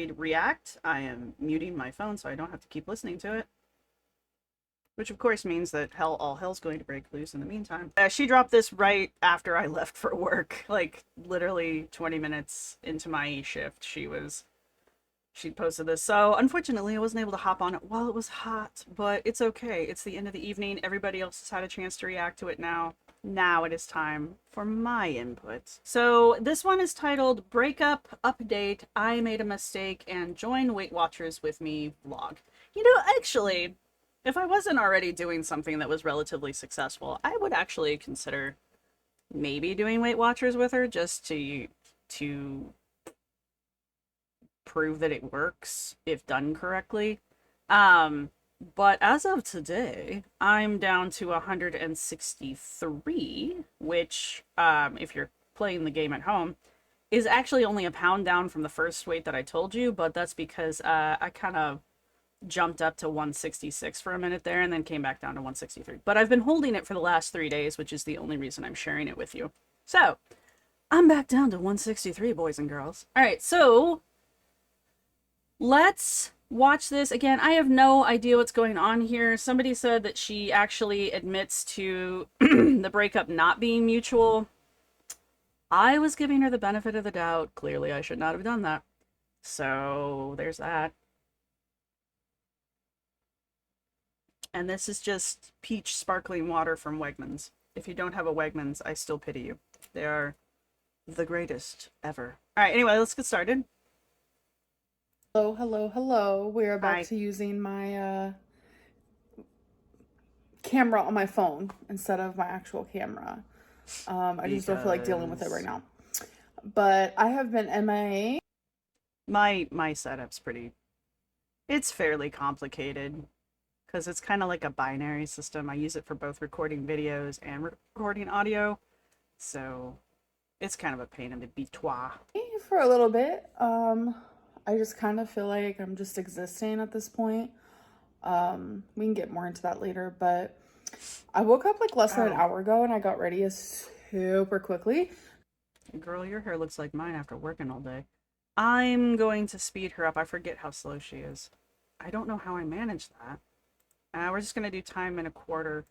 played React. I am muting my phone so I don't have to keep listening to it. Which of course means that all hell's going to break loose in the meantime. She dropped this right after I left for work. Like, literally 20 minutes into my shift, she posted this. So, unfortunately, I wasn't able to hop on it while it was hot, but it's okay. It's the end of the evening. Everybody else has had a chance to react to it now. Now it is time for my input. So, this one is titled Breakup Update, I Made a Mistake, and Join Weight Watchers with Me vlog. You know, actually, if I wasn't already doing something that was relatively successful, I would actually consider maybe doing Weight Watchers with her just to prove that it works if done correctly. But as of today, I'm down to 163, which, if you're playing the game at home, is actually only a pound down from the first weight that I told you, but that's because I kind of jumped up to 166 for a minute there and then came back down to 163. But I've been holding it for the last 3 days, which is the only reason I'm sharing it with you. So, I'm back down to 163, boys and girls. All right, so let's watch this. Again, I have no idea what's going on here. Somebody said that she actually admits to the breakup not being mutual. I was giving her the benefit of the doubt. Clearly, I should not have done that. So, there's that. And this is just peach sparkling water from Wegmans. If you don't have a Wegmans, I still pity you. They are the greatest ever. All right, anyway, let's get started. Hello, hello, hello. We're back Hi. to using my camera on my phone instead of my actual camera. I just don't feel like dealing with it right now. But I have been MIA. My setup's it's fairly complicated because it's kind of like a binary system. I use it for both recording videos and recording audio. So it's kind of a pain in the bitois. For a little bit. I just kind of feel like I'm just existing at this point. We can get more into that later, but I woke up like less than an hour ago and I got ready super quickly. Girl, your hair looks like mine after working all day. I'm going to speed her up. I forget how slow she is. I don't know how I managed that. We're just going to do time in a quarter.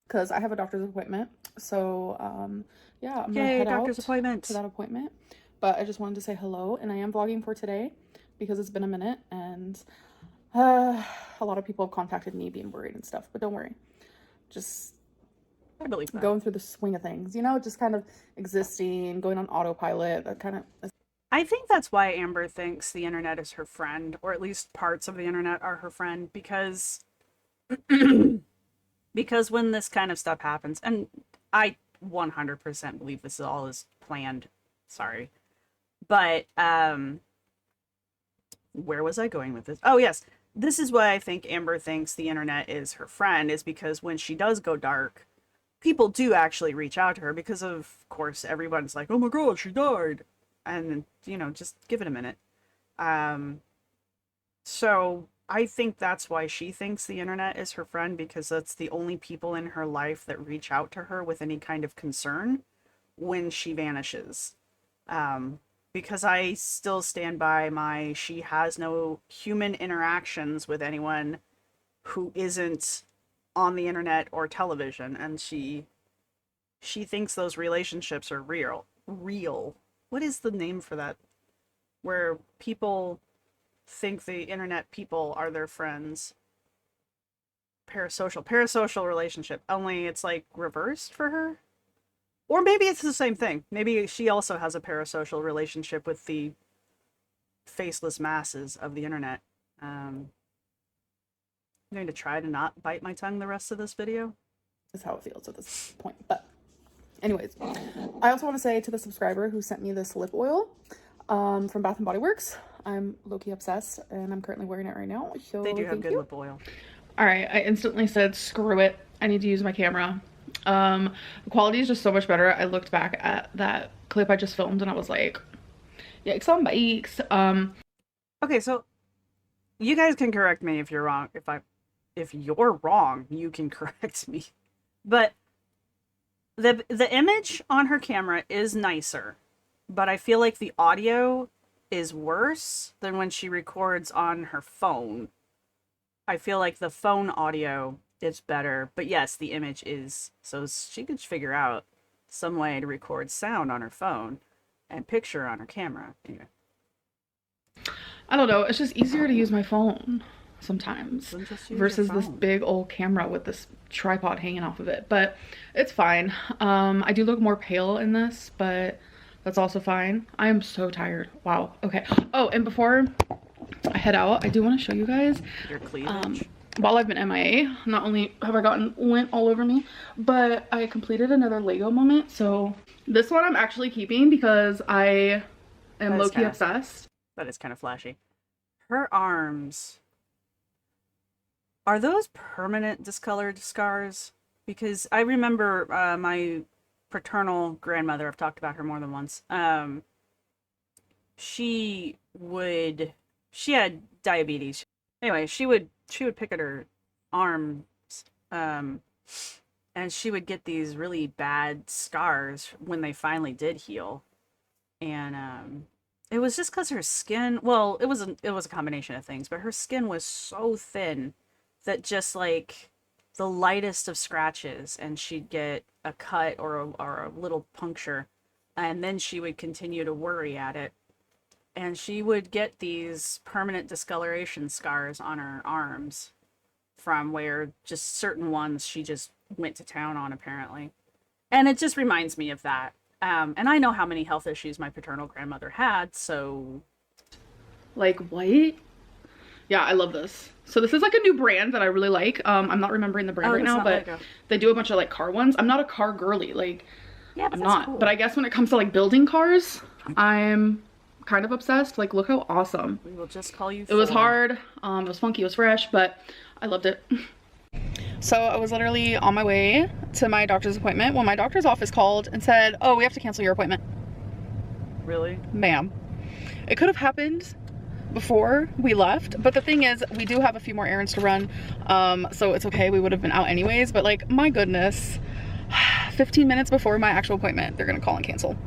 Because I have a doctor's appointment. So, yeah, I'm going to Yay, head doctor's out appointment. to that appointment. But I just wanted to say hello, and I am vlogging for today because it's been a minute, and a lot of people have contacted me being worried and stuff. But don't worry. Just I believe that. going through the swing of things, you know, just kind of existing, going on autopilot, that kind of... I think that's why Amber thinks the internet is her friend, or at least parts of the internet are her friend, because because when this kind of stuff happens, and I 100% believe this all is planned. Sorry. But where was I going with this? Oh, yes. This is why I think Amber thinks the internet is her friend, is because when she does go dark, people do actually reach out to her because, of course, everyone's like, oh my god, she died. And, you know, just give it a minute. So I think that's why she thinks the internet is her friend, because that's the only people in her life that reach out to her with any kind of concern when she vanishes. Because I still stand by she has no human interactions with anyone who isn't on the internet or television, and she thinks those relationships are real. What is the name for that? Where people think the internet people are their friends. Parasocial relationship. Only it's like reversed for her. Or maybe it's the same thing. Maybe she also has a parasocial relationship with the faceless masses of the internet. I'm going to try to not bite my tongue the rest of this video. That's how it feels at this point. But anyways, I also want to say to the subscriber who sent me this lip oil from Bath & Body Works, I'm low-key obsessed, and I'm currently wearing it right now. So they do have good lip oil. All right, I instantly said, screw it. I need to use my camera. The quality is just so much better. I looked back at that clip I just filmed and I was like, yikes on bikes. Okay, so you guys can correct me if you're wrong. If you're wrong, you can correct me. But the image on her camera is nicer, but I feel like the audio is worse than when she records on her phone. I feel like the phone audio is better, but yes, the image is. So she could figure out some way to record sound on her phone and picture on her camera. Anyway. I don't know. It's just easier to use my phone sometimes versus this big old camera with this tripod hanging off of it. But it's fine. I do look more pale in this, but that's also fine. I am so tired. Wow. Okay. Oh, and before I head out, I do want to show you guys your cleavage. While I've been MIA, not only have I gotten lint all over me, but I completed another Lego moment. So this one I'm actually keeping because I am low-key obsessed. That is kind of flashy. Her arms, are those permanent discolored scars? Because I remember my paternal grandmother, I've talked about her more than once, she had diabetes. Anyway, she would pick at her arms, and she would get these really bad scars when they finally did heal. And it was just because her skin, well, it was a combination of things, but her skin was so thin that just like the lightest of scratches and she'd get a cut or a little puncture, and then she would continue to worry at it. And she would get these permanent discoloration scars on her arms from where just certain ones she just went to town on, apparently. And it just reminds me of that. And I know how many health issues my paternal grandmother had, so... Like, what? Yeah, I love this. So this is like a new brand that I really like. I'm not remembering the brand right now, but they do a bunch of like car ones. I'm not a car girly, like, yeah, I'm not. Cool. But I guess when it comes to like building cars, I'm kind of obsessed. Like, look how awesome. We will just call you Ford. It was hard, it was funky, it was fresh, but I loved it. So I was literally on my way to my doctor's appointment when my doctor's office called and said, oh, we have to cancel your appointment. Really? Ma'am. It could have happened before we left, but the thing is, we do have a few more errands to run, so it's okay, we would have been out anyways, but like, my goodness, 15 minutes before my actual appointment, they're gonna call and cancel.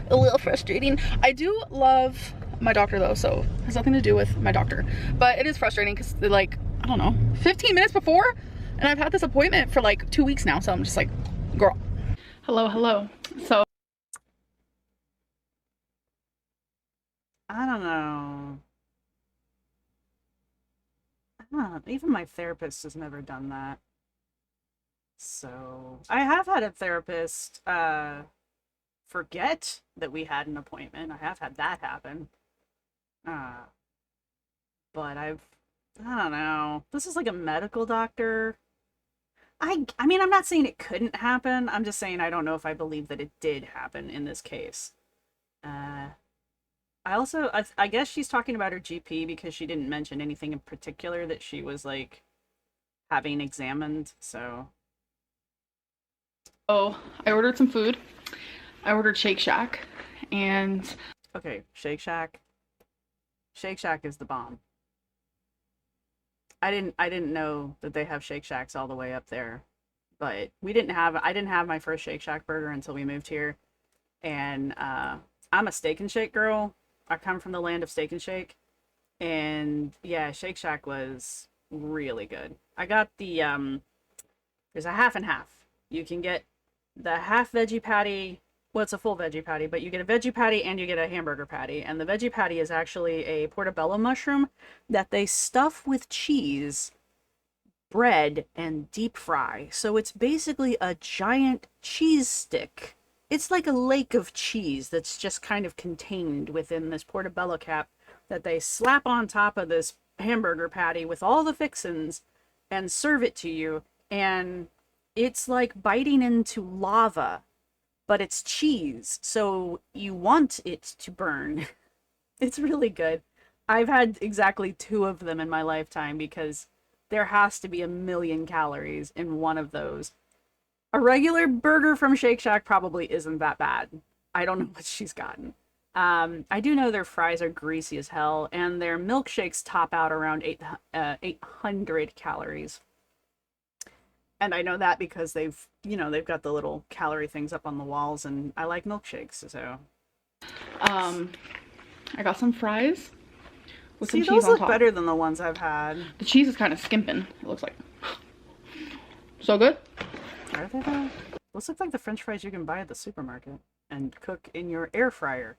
A little frustrating. I do love my doctor though, so it has nothing to do with my doctor, but it is frustrating because they're like, I don't know, 15 minutes before, and I've had this appointment for like 2 weeks now, so I'm just like, girl. Hello. So I don't know. Even my therapist has never done that. So I have had a therapist forget that we had an appointment. I have had that happen. But I don't know. This is like a medical doctor. I mean, I'm not saying it couldn't happen. I'm just saying I don't know if I believe that it did happen in this case. I guess she's talking about her GP because she didn't mention anything in particular that she was like having examined, so. Oh, I ordered some food. I ordered Shake Shack and. Okay, Shake Shack. Shake Shack is the bomb. I didn't know that they have Shake Shacks all the way up there, but I didn't have my first Shake Shack burger until we moved here, and I'm a Steak and Shake girl. I come from the land of Steak and Shake, and yeah, Shake Shack was really good. I got the there's a half and half. You can get the half veggie patty. Well, it's a full veggie patty, but you get a veggie patty and you get a hamburger patty. And the veggie patty is actually a portobello mushroom that they stuff with cheese, bread, and deep fry. So it's basically a giant cheese stick. It's like a lake of cheese that's just kind of contained within this portobello cap that they slap on top of this hamburger patty with all the fixins and serve it to you. And it's like biting into lava, but it's cheese, so you want it to burn. It's really good. I've had exactly 2 of them in my lifetime because there has to be 1,000,000 calories in one of those. A regular burger from Shake Shack probably isn't that bad. I don't know what she's gotten. I do know their fries are greasy as hell, and their milkshakes top out around 800 calories. And I know that because they've got the little calorie things up on the walls, and I like milkshakes, so. I got some fries with See, some cheese those on look top. better than the ones I've had. The cheese is kind of skimping, it looks like. So good. Are they though? Those look like the French fries you can buy at the supermarket and cook in your air fryer,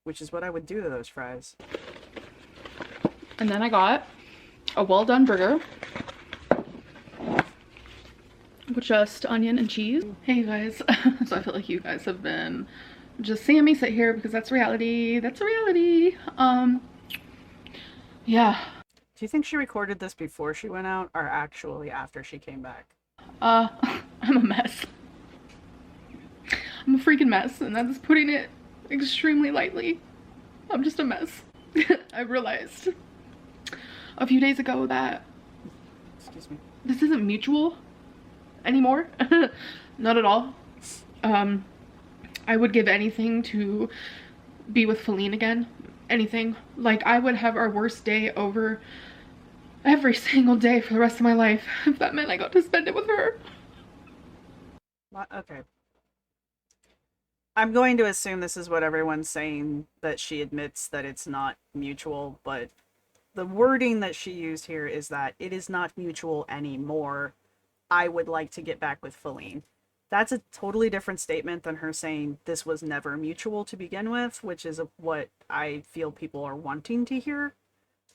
which is what I would do to those fries. And then I got a well-done burger with just onion and cheese. Hey you guys, so I feel like you guys have been just seeing me sit here because that's reality. That's reality. Yeah. Do you think she recorded this before she went out or actually after she came back? I'm a mess. I'm a freaking mess, and that's putting it extremely lightly. I'm just a mess. I realized a few days ago that Excuse me. this isn't mutual anymore. Not at all. I would give anything to be with Feline again. Anything. Like, I would have our worst day over every single day for the rest of my life if that meant I got to spend it with her. Okay. I'm going to assume this is what everyone's saying, that she admits that it's not mutual, but the wording that she used here is that it is not mutual anymore. I would like to get back with Feline. That's a totally different statement than her saying this was never mutual to begin with, which is what I feel people are wanting to hear.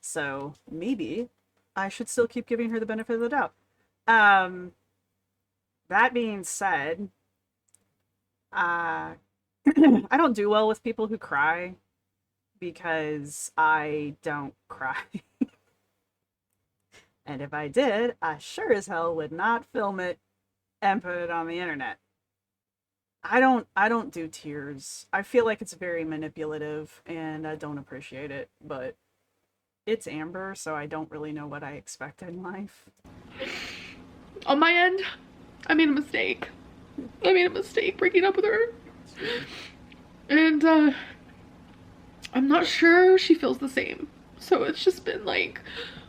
So maybe I should still keep giving her the benefit of the doubt. That being said, I don't do well with people who cry because I don't cry. And if I did, I sure as hell would not film it and put it on the internet. I don't do tears. I feel like it's very manipulative and I don't appreciate it, but it's Amber, so I don't really know what I expect in life. On my end, I made a mistake. I made a mistake breaking up with her. And I'm not sure she feels the same. So it's just been like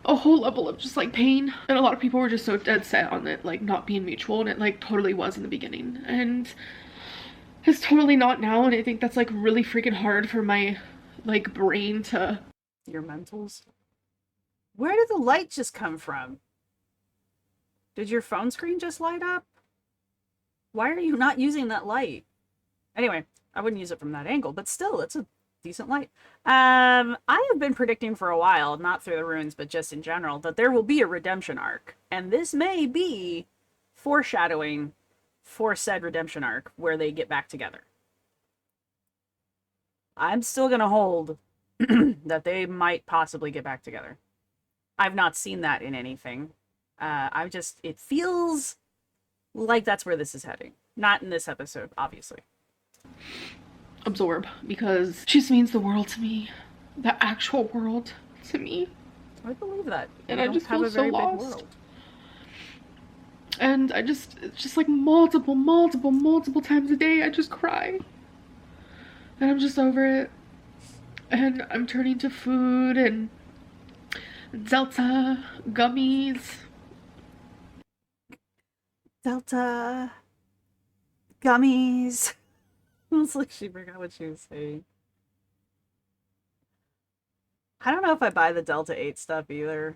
a whole level of just like pain. And a lot of people were just so dead set on it like not being mutual, and it like totally was in the beginning. And it's totally not now, and I think that's like really freaking hard for my like brain to... Your mentals? Where did the light just come from? Did your phone screen just light up? Why are you not using that light? Anyway, I wouldn't use it from that angle, but still, it's a decent light. I have been predicting for a while, not through the runes, but just in general, that there will be a redemption arc. And this may be foreshadowing for said redemption arc where they get back together. I'm still going to hold that they might possibly get back together. I've not seen that in anything. It feels like that's where this is heading. Not in this episode, obviously. Absorb, because she just means the world to me. The actual world to me. I believe that. And I just feel so lost. And it's just like multiple times a day I just cry. And I'm just over it. And I'm turning to food and Delta gummies. Delta gummies. It's like she forgot what she was saying. I don't know if I buy the Delta 8 stuff either.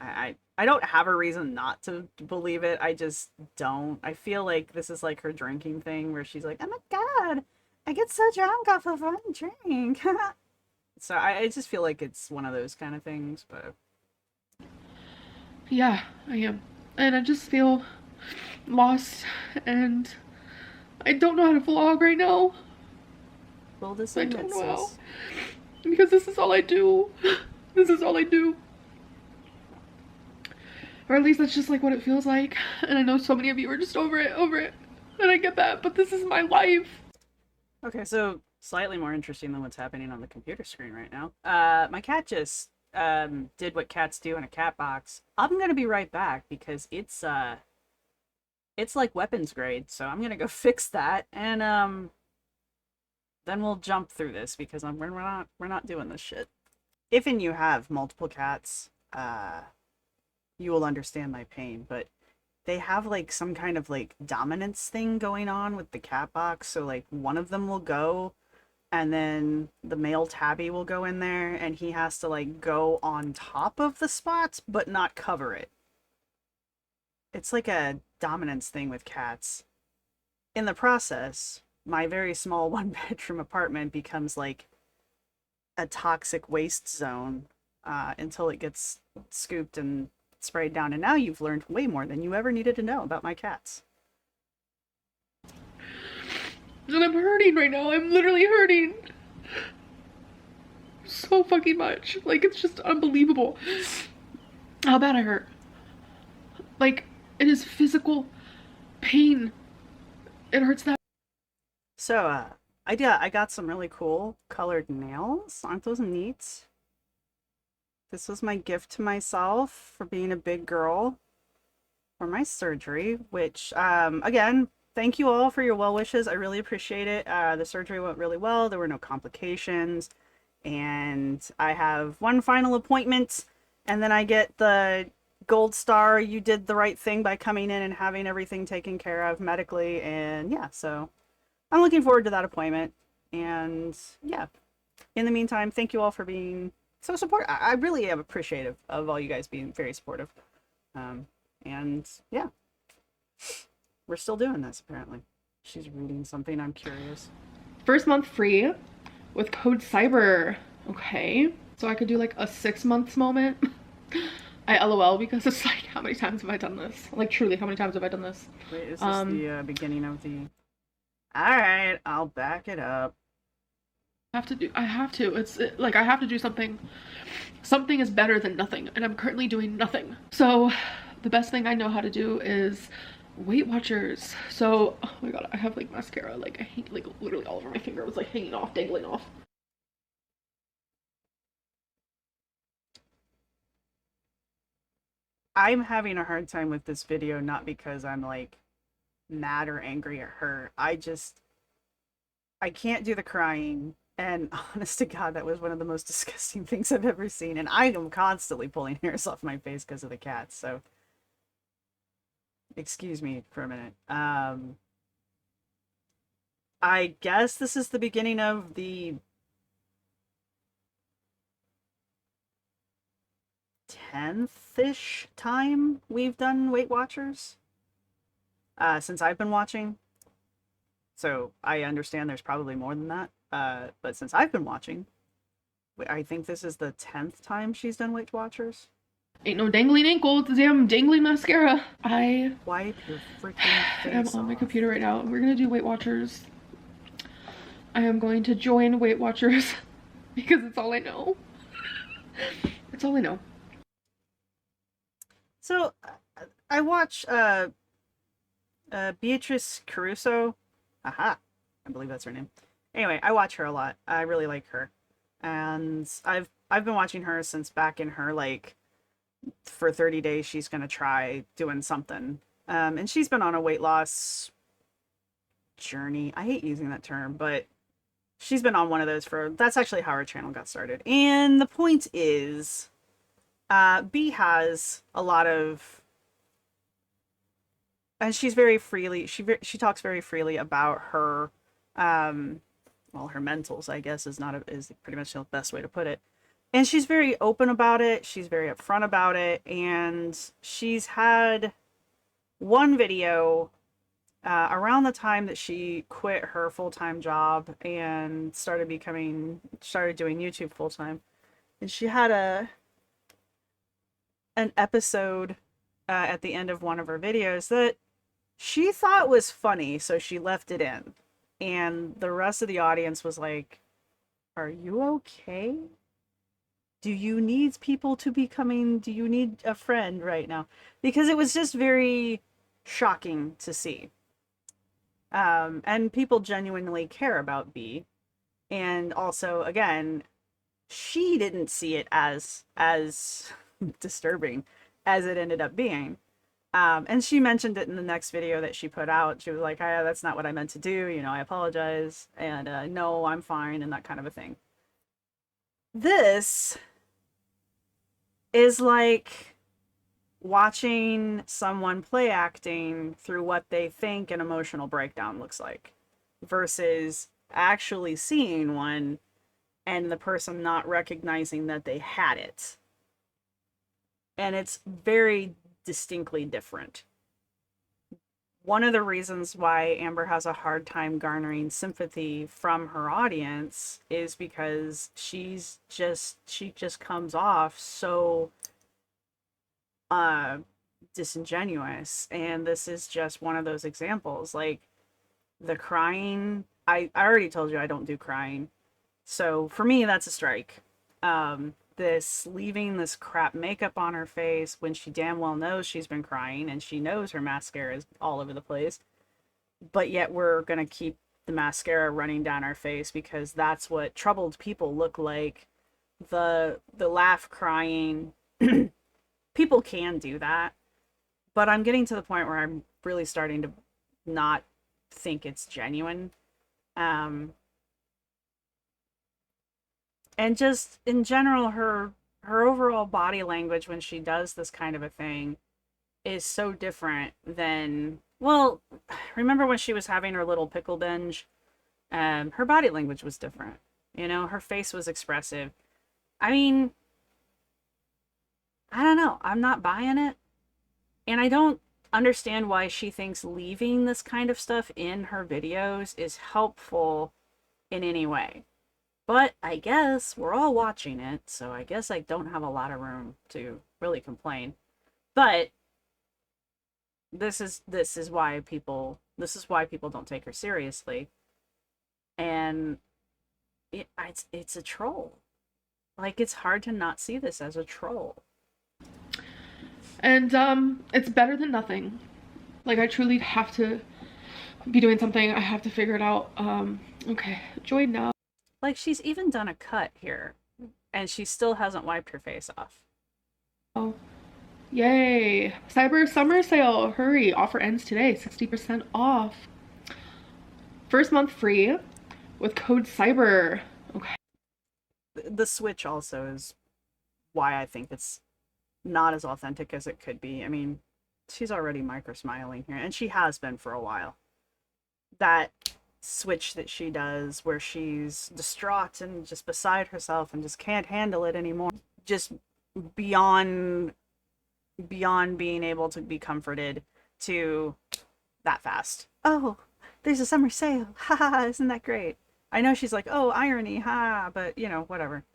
I don't have a reason not to believe it. I just don't. I feel like this is like her drinking thing where she's like, oh my god, I get so drunk off of one drink. So I just feel like it's one of those kind of things, but... Yeah, I am. And I just feel lost, and I don't know how to vlog right now. Well, this I don't know how. Because this is all I do. This is all I do. Or at least that's just like what it feels like. And I know so many of you are just over it. And I get that, but this is my life. Okay, so slightly more interesting than what's happening on the computer screen right now. My cat just did what cats do in a cat box. I'm gonna be right back because it's like weapons grade, so I'm gonna go fix that, and then we'll jump through this because we're not doing this shit. If and you have multiple cats, you will understand my pain, but they have like some kind of like dominance thing going on with the cat box, so like one of them will go and then the male tabby will go in there and he has to like go on top of the spot but not cover it. It's like a dominance thing with cats. In the process, my very small one bedroom apartment becomes like a toxic waste zone until it gets scooped and sprayed down. And now you've learned way more than you ever needed to know about my cats. And I'm hurting right now. I'm literally hurting so fucking much. Like, it's just unbelievable how bad I hurt. Like, it is physical pain. It hurts that. So, I got some really cool colored nails. Aren't those neat? This was my gift to myself for being a big girl for my surgery, which, again, thank you all for your well wishes. I really appreciate it. The surgery went really well. There were no complications. And I have one final appointment, and then I get the gold star. You did the right thing by coming in and having everything taken care of medically. And yeah, so I'm looking forward to that appointment. And yeah, in the meantime, thank you all for being so supportive. I really am appreciative of all you guys being very supportive. And yeah, we're still doing this apparently. She's reading something. I'm curious. First month free with code CYBER. Okay. So I could do like a 6 months moment. I LOL because it's like, how many times have I done this? Like, truly, how many times have I done this? Wait, is this the beginning of the... Alright, I'll back it up. I have to. Like, I have to do something. Something is better than nothing, and I'm currently doing nothing. So, the best thing I know how to do is Weight Watchers. So, oh my god, I have like mascara, like, I hate, like, literally all over my finger. It was like hanging off, dangling off. I'm having a hard time with this video, not because I'm like mad or angry at her. I can't do the crying. And honest to God, that was one of the most disgusting things I've ever seen. And I am constantly pulling hairs off my face because of the cats. So, excuse me for a minute. I guess this is the beginning of the 10th-ish time we've done Weight Watchers. Since I've been watching. So I understand there's probably more than that. But since I've been watching, I think this is the 10th time she's done Weight Watchers. Ain't no dangling ankle, it's the damn dangling mascara. I wipe your freaking face am on my off. computer right now. We're gonna do Weight Watchers. I am going to join Weight Watchers because it's all I know. It's all I know. So I watch Beatrice Caruso. Aha, I believe that's her name. Anyway, I watch her a lot. I really like her, and I've been watching her since back in her like for 30 days she's gonna try doing something. And she's been on a weight loss journey. I hate using that term, but she's been on one of those for, that's actually how her channel got started. And the point is, B has a lot of, and she's very freely, she talks very freely about her, well, her mentals, I guess, is pretty much the best way to put it. And she's very open about it. She's very upfront about it. And she's had one video around the time that she quit her full-time job and started doing YouTube full-time. And she had an episode at the end of one of her videos that she thought was funny, so she left it in. And the rest of the audience was like, "Are you okay? Do you need people to be coming? Do you need a friend right now?" Because it was just very shocking to see. And people genuinely care about B. And also, again, she didn't see it as disturbing as it ended up being. And she mentioned it in the next video that she put out. She was like, that's not what I meant to do. You know, I apologize. And no, I'm fine. And that kind of a thing. This is like watching someone play acting through what they think an emotional breakdown looks like versus actually seeing one and the person not recognizing that they had it. And it's very distinctly different. One of the reasons why Amber has a hard time garnering sympathy from her audience is because she just comes off so disingenuous. And this is just one of those examples. Like, the crying, I already told you I don't do crying. So for me, that's a strike. This leaving this crap makeup on her face when she damn well knows she's been crying and she knows her mascara is all over the place, but yet we're gonna keep the mascara running down our face because that's what troubled people look like. The laugh crying, people can do that, but I'm getting to the point where I'm really starting to not think it's genuine. And just in general, her overall body language when she does this kind of a thing is so different than, well, remember when she was having her little pickle binge? Her body language was different. You know, her face was expressive. I mean, I don't know. I'm not buying it. And I don't understand why she thinks leaving this kind of stuff in her videos is helpful in any way. But I guess we're all watching it, so I guess I don't have a lot of room to really complain. But this is why people don't take her seriously. And it's a troll. Like, it's hard to not see this as a troll. And it's better than nothing. Like, I truly have to be doing something. I have to figure it out. Okay, joy now. Like, she's even done a cut here, and she still hasn't wiped her face off. Oh, yay. Cyber summer sale. Hurry. Offer ends today. 60% off. First month free with code CYBER. Okay. The switch also is why I think it's not as authentic as it could be. I mean, she's already micro-smiling here, and she has been for a while. That switch that she does where she's distraught and just beside herself and just can't handle it anymore, just beyond being able to be comforted, to that fast. Oh, there's a summer sale, ha, isn't that great? I know she's like, oh, irony, ha, but you know, whatever.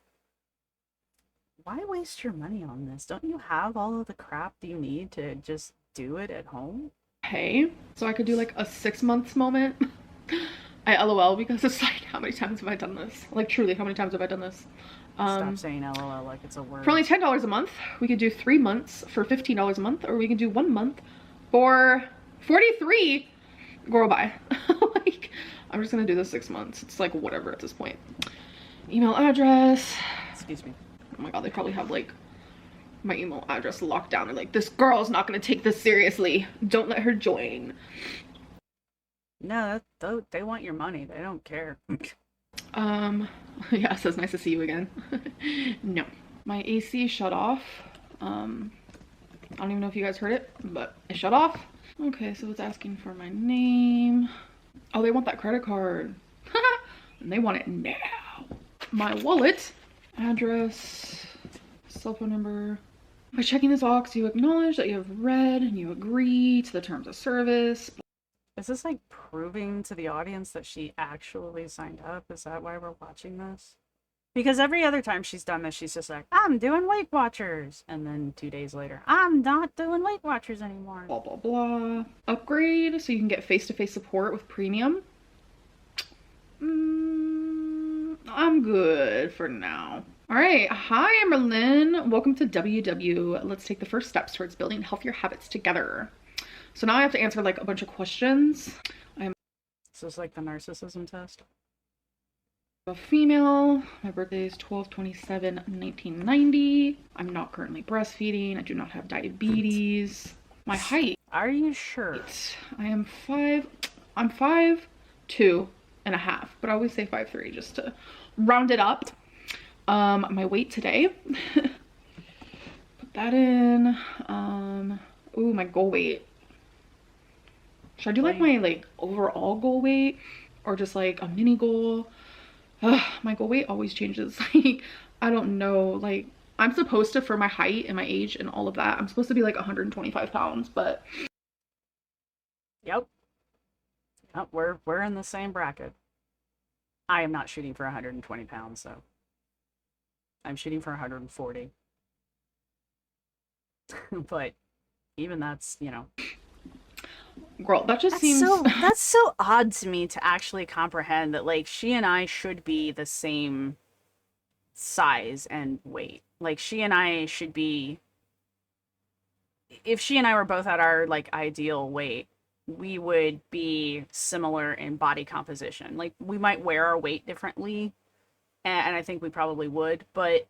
Why waste your money on this? Don't you have all of the crap you need to just do it at home? Okay, so I could do like a 6 months moment. I LOL because it's like, how many times have I done this? Like, truly, how many times have I done this? Stop saying LOL like it's a word. For only $10 a month, we could do 3 months for $15 a month, or we can do 1 month for $43. Girl, bye. Like, I'm just gonna do the 6 months. It's like whatever at this point. Email address. Excuse me. Oh my god, they probably have like my email address locked down. They're like, this girl's not gonna take this seriously. Don't let her join. No, they want your money. They don't care. Yeah, it says nice to see you again. No. My AC shut off. I don't even know if you guys heard it, but it shut off. Okay, so it's asking for my name. Oh, they want that credit card. And they want it now. My wallet, address, cell phone number. By checking this box, you acknowledge that you have read and you agree to the terms of service. Is this like proving to the audience that she actually signed up? Is that why we're watching this? Because every other time she's done this, she's just like, I'm doing Weight Watchers. And then 2 days later, I'm not doing Weight Watchers anymore. Blah, blah, blah. Upgrade so you can get face-to-face support with premium. I'm good for now. All right. Hi, Amberlynn. Welcome to WW. Let's take the first steps towards building healthier habits together. So now I have to answer like a bunch of questions. Is this like the narcissism test? A female. My birthday is 12/27/1990. I'm not currently breastfeeding. I do not have diabetes. My height. Are you sure? I'm 5'2.5", but I always say 5'3" just to round it up. My weight today. Put that in. Ooh, my goal weight. Should I do like my like overall goal weight? or just like a mini goal. Ugh, my goal weight always changes. Like, I don't know. Like, I'm supposed to, for my height and my age and all of that, I'm supposed to be like 125 pounds, but Yep. Yep, we're in the same bracket. I am not shooting for 120 pounds, though. I'm shooting for 140. But even that's, girl, that just that's seems that's so odd to me to actually comprehend that like she and I should be the same size and weight. Like she and I should be, if she and I were both at our like ideal weight, we would be similar in body composition. Like we might wear our weight differently, and I think we probably would, but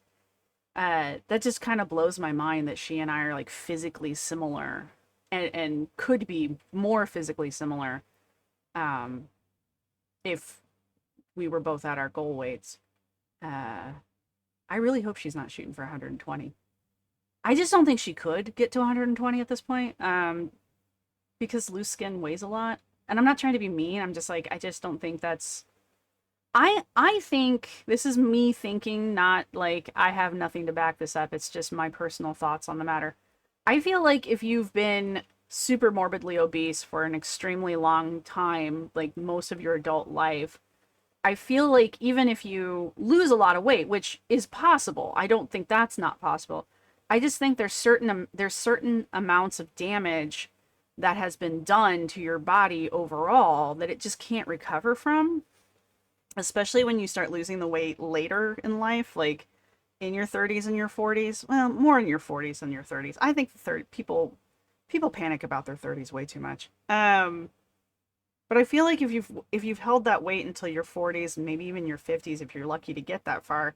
that just kind of blows my mind that she and I are like physically similar and could be more physically similar um, if we were both at our goal weights. I really hope she's not shooting for 120. I just don't think she could get to 120 at this point because loose skin weighs a lot. And I'm not trying to be mean. I'm just like, I just don't think that's. I think this is me thinking, not like I have nothing to back this up. It's just my personal thoughts on the matter. I feel like if you've been super morbidly obese for an extremely long time, like most of your adult life, I feel like even if you lose a lot of weight, which is possible, I don't think that's not possible. I just think there's certain amounts of damage that has been done to your body overall that it just can't recover from, especially when you start losing the weight later in life, like in your 30s and your 40s. Well, more in your 40s than your 30s. I think the third people panic about their 30s way too much. But I feel like if you've held that weight until your 40s and maybe even your 50s, if you're lucky to get that far,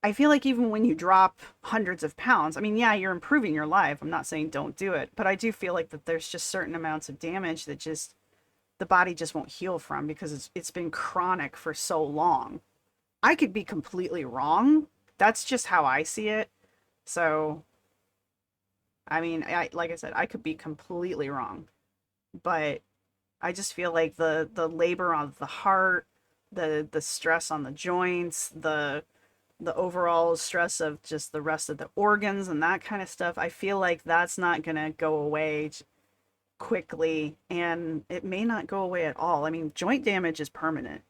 I feel like even when you drop hundreds of pounds, I mean, yeah, you're improving your life. I'm not saying don't do it, but I do feel like that there's just certain amounts of damage that just the body just won't heal from because it's been chronic for so long. I could be completely wrong. That's just how I see it. So, I mean, like I said, I could be completely wrong, but I just feel like the labor on the heart, the stress on the joints, the overall stress of just the rest of the organs and that kind of stuff, I feel like that's not going to go away quickly, and it may not go away at all. I mean, joint damage is permanent.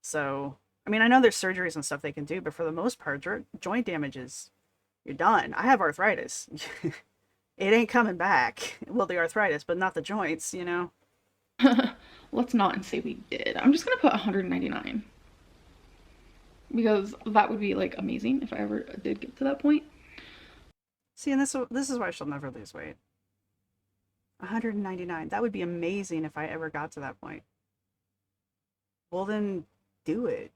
So, I mean, I know there's surgeries and stuff they can do, but for the most part, joint damage is you're done. I have arthritis. It ain't coming back. Well, the arthritis, but not the joints. let's not say we did. I'm just gonna put 199 because that would be like amazing if I ever did get to that point. See, and this is why she'll never lose weight. 199. That would be amazing if I ever got to that point. Well, then do it.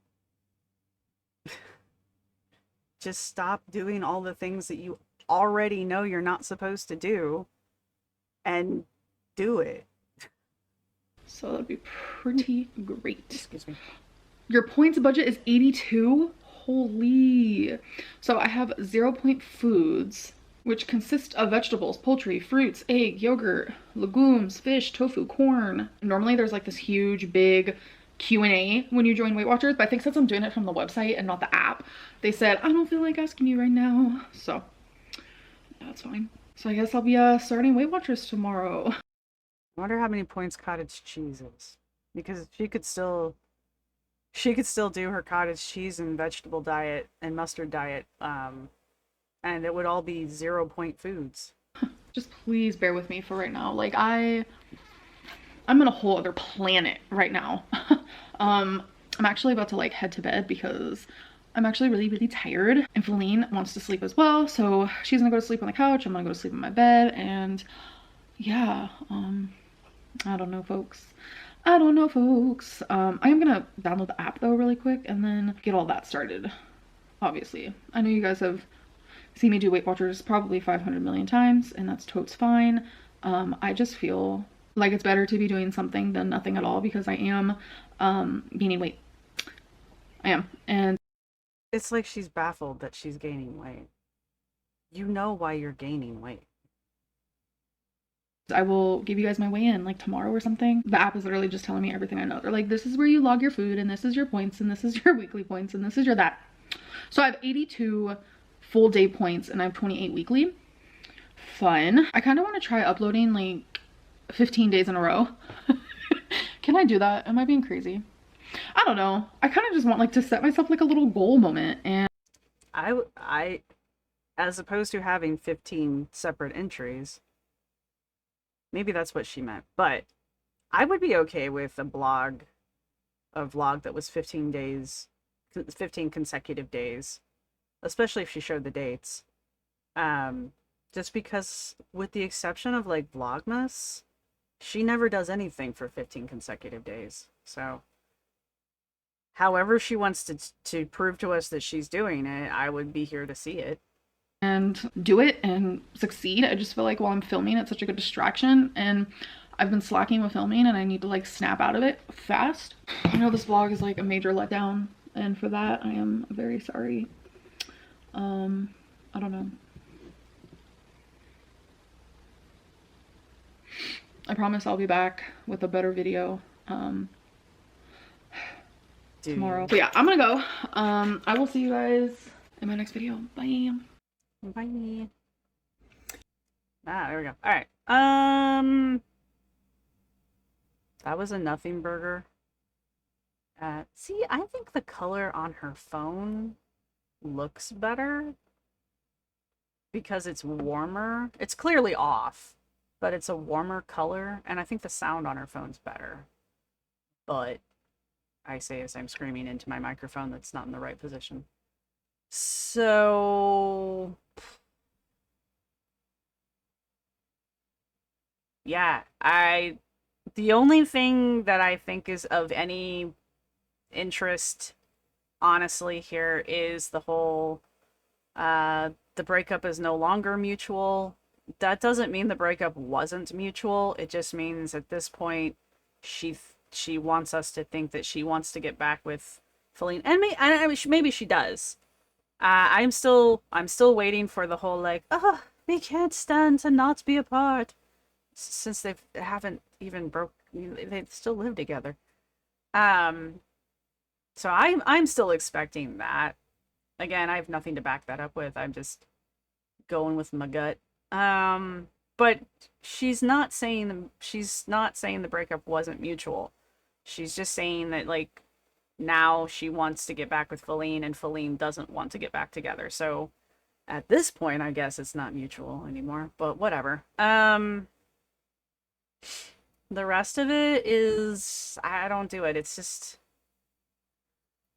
Just stop doing all the things that you already know you're not supposed to do and do it. So that'd be pretty great. Excuse me. Your points budget is 82. Holy. So I have 0 point foods, which consist of vegetables, poultry, fruits, egg, yogurt, legumes, fish, tofu, corn. Normally there's like this huge big Q&A when you join Weight Watchers, but I think since I'm doing it from the website and not the app, they said I don't feel like asking you right now. So that's fine. So I guess I'll be starting Weight Watchers tomorrow. I wonder how many points cottage cheese is. Because she could still do her cottage cheese and vegetable diet and mustard diet, and it would all be 0 point foods. Just please bear with me for right now. Like I'm in a whole other planet right now. I'm actually about to like head to bed because I'm actually really, really tired. And Feline wants to sleep as well. So she's gonna go to sleep on the couch. I'm gonna go to sleep in my bed. And yeah, I don't know, folks. I don't know, folks. I am gonna download the app though really quick and then get all that started. Obviously. I know you guys have seen me do Weight Watchers probably 500 million times, and that's totes fine. I just feel like it's better to be doing something than nothing at all because I am gaining weight. I am. And It's like she's baffled that she's gaining weight. You know why you're gaining weight. I will give you guys my weigh-in like tomorrow or something. The app is literally just telling me everything I know. They're like, this is where you log your food, and this is your points, and this is your weekly points, and this is your that. So I have 82 full day points and I have 28 weekly. Fun. I kind of want to try uploading like 15 days in a row. Can I do that? Am I being crazy? I don't know. I kind of just want like to set myself like a little goal moment. And I as opposed to having 15 separate entries, maybe that's what she meant, but I would be okay with a vlog that was 15 days, 15 consecutive days, especially if she showed the dates. Just because, with the exception of like Vlogmas, she never does anything for 15 consecutive days. So however she wants to prove to us that she's doing it, I would be here to see it. And do it and succeed. I just feel like while I'm filming, it's such a good distraction, and I've been slacking with filming and I need to like snap out of it fast. I know this vlog is like a major letdown, and for that I am very sorry. I don't know. I promise I'll be back with a better video tomorrow. But yeah, I'm gonna go. I will see you guys in my next video. Bye. Bye. Ah, there we go. All right. That was a nothing burger. See, I think the color on her phone looks better because it's warmer. It's clearly off, but it's a warmer color, and I think the sound on her phone's better. But I say as I'm screaming into my microphone that's not in the right position. So yeah, the only thing that I think is of any interest, honestly, here is the whole the breakup is no longer mutual. That doesn't mean the breakup wasn't mutual. It just means at this point she wants us to think that she wants to get back with Feline, and maybe she does. I'm still waiting for the whole like, oh, we can't stand to not be apart, since they haven't even they still live together. So I'm still expecting that. Again, I have nothing to back that up with. I'm just going with my gut. But she's not saying the breakup wasn't mutual. She's just saying that like now she wants to get back with Feline and Feline doesn't want to get back together. So at this point, I guess it's not mutual anymore, but whatever. The rest of it is, I don't do it. It's just,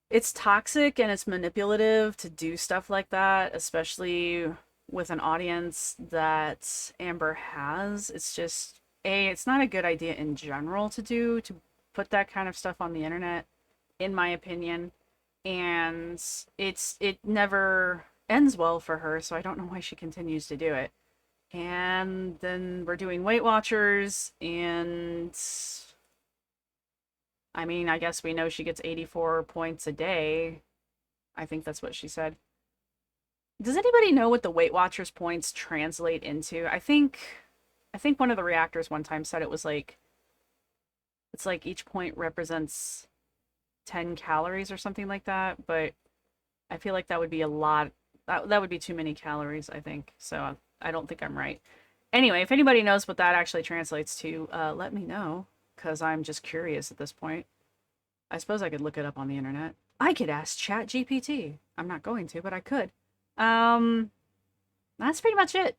it's toxic and it's manipulative to do stuff like that, especially with an audience that Amber has. It's just, it's not a good idea in general to put that kind of stuff on the internet, in my opinion. And it never ends well for her, so I don't know why she continues to do it. And then we're doing Weight Watchers, and I mean, I guess we know she gets 84 points a day. I think that's what she said. Does anybody know what the Weight Watchers points translate into? I think one of the reactors one time said it was like, it's like each point represents 10 calories or something like that, but I feel like that would be a lot. That would be too many calories, I think. So I don't think I'm right. Anyway, if anybody knows what that actually translates to, let me know, because I'm just curious at this point. I suppose I could look it up on the internet. I could ask ChatGPT. I'm not going to, but I could. That's pretty much it.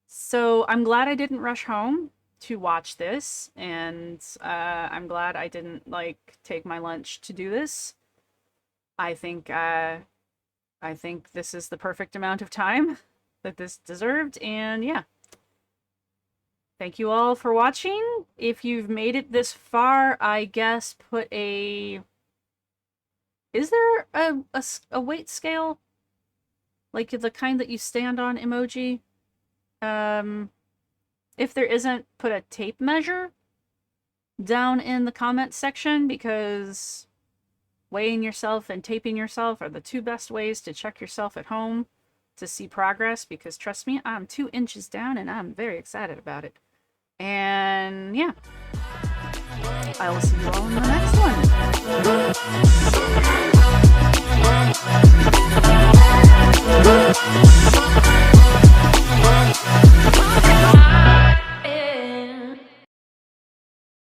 So I'm glad I didn't rush home to watch this, and I'm glad I didn't like take my lunch to do this. I think this is the perfect amount of time that this deserved, and yeah. Thank you all for watching. If you've made it this far, I guess put a... Is there a weight scale? Like the kind that you stand on emoji? If there isn't, put a tape measure down in the comments section, because weighing yourself and taping yourself are the two best ways to check yourself at home to see progress, because trust me, I'm 2 inches down and I'm very excited about it. And yeah, I will see you all in the next one.